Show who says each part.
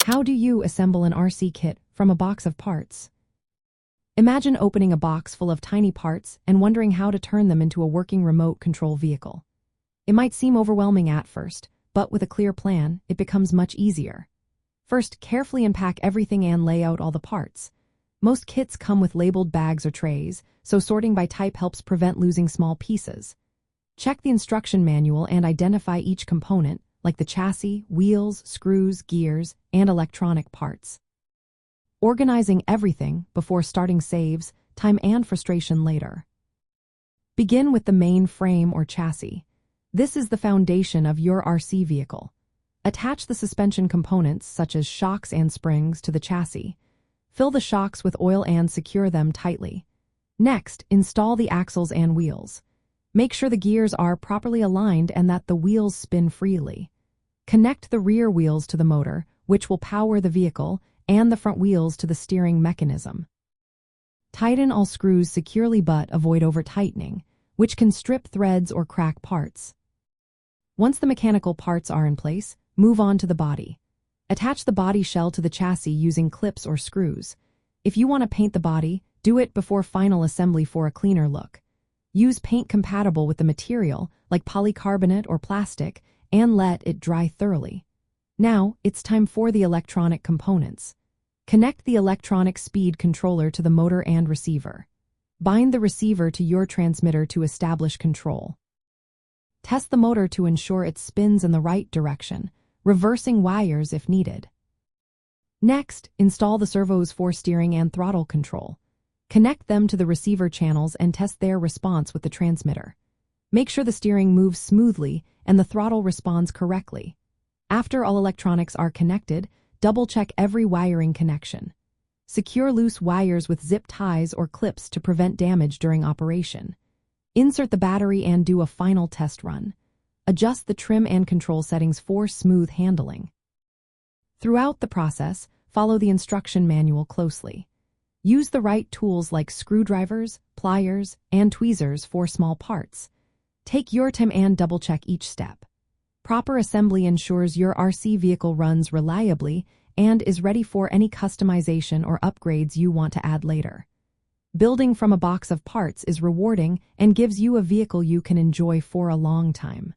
Speaker 1: How do you assemble an RC kit from a box of parts? Imagine opening a box full of tiny parts and wondering how to turn them into a working remote control vehicle. It might seem overwhelming at first, but with a clear plan, it becomes much easier. First, carefully unpack everything and lay out all the parts. Most kits come with labeled bags or trays, so sorting by type helps prevent losing small pieces. Check the instruction manual and identify each component, like the chassis, wheels, screws, gears, and electronic parts. Organizing everything before starting saves time and frustration later. Begin with the main frame or chassis. This is the foundation of your RC vehicle. Attach the suspension components, such as shocks and springs, to the chassis. Fill the shocks with oil and secure them tightly. Next, install the axles and wheels. Make sure the gears are properly aligned and that the wheels spin freely. Connect the rear wheels to the motor, which will power the vehicle, and the front wheels to the steering mechanism. Tighten all screws securely but avoid over-tightening, which can strip threads or crack parts. Once the mechanical parts are in place, move on to the body. Attach the body shell to the chassis using clips or screws. If you want to paint the body, do it before final assembly for a cleaner look. Use paint compatible with the material, like polycarbonate or plastic, and let it dry thoroughly. Now, it's time for the electronic components. Connect the electronic speed controller to the motor and receiver. Bind the receiver to your transmitter to establish control. Test the motor to ensure it spins in the right direction, reversing wires if needed. Next, install the servos for steering and throttle control. Connect them to the receiver channels and test their response with the transmitter. Make sure the steering moves smoothly and the throttle responds correctly. After all electronics are connected, double-check every wiring connection. Secure loose wires with zip ties or clips to prevent damage during operation. Insert the battery and do a final test run. Adjust the trim and control settings for smooth handling. Throughout the process, follow the instruction manual closely. Use the right tools like screwdrivers, pliers, and tweezers for small parts. Take your time and double-check each step. Proper assembly ensures your RC vehicle runs reliably and is ready for any customization or upgrades you want to add later. Building from a box of parts is rewarding and gives you a vehicle you can enjoy for a long time.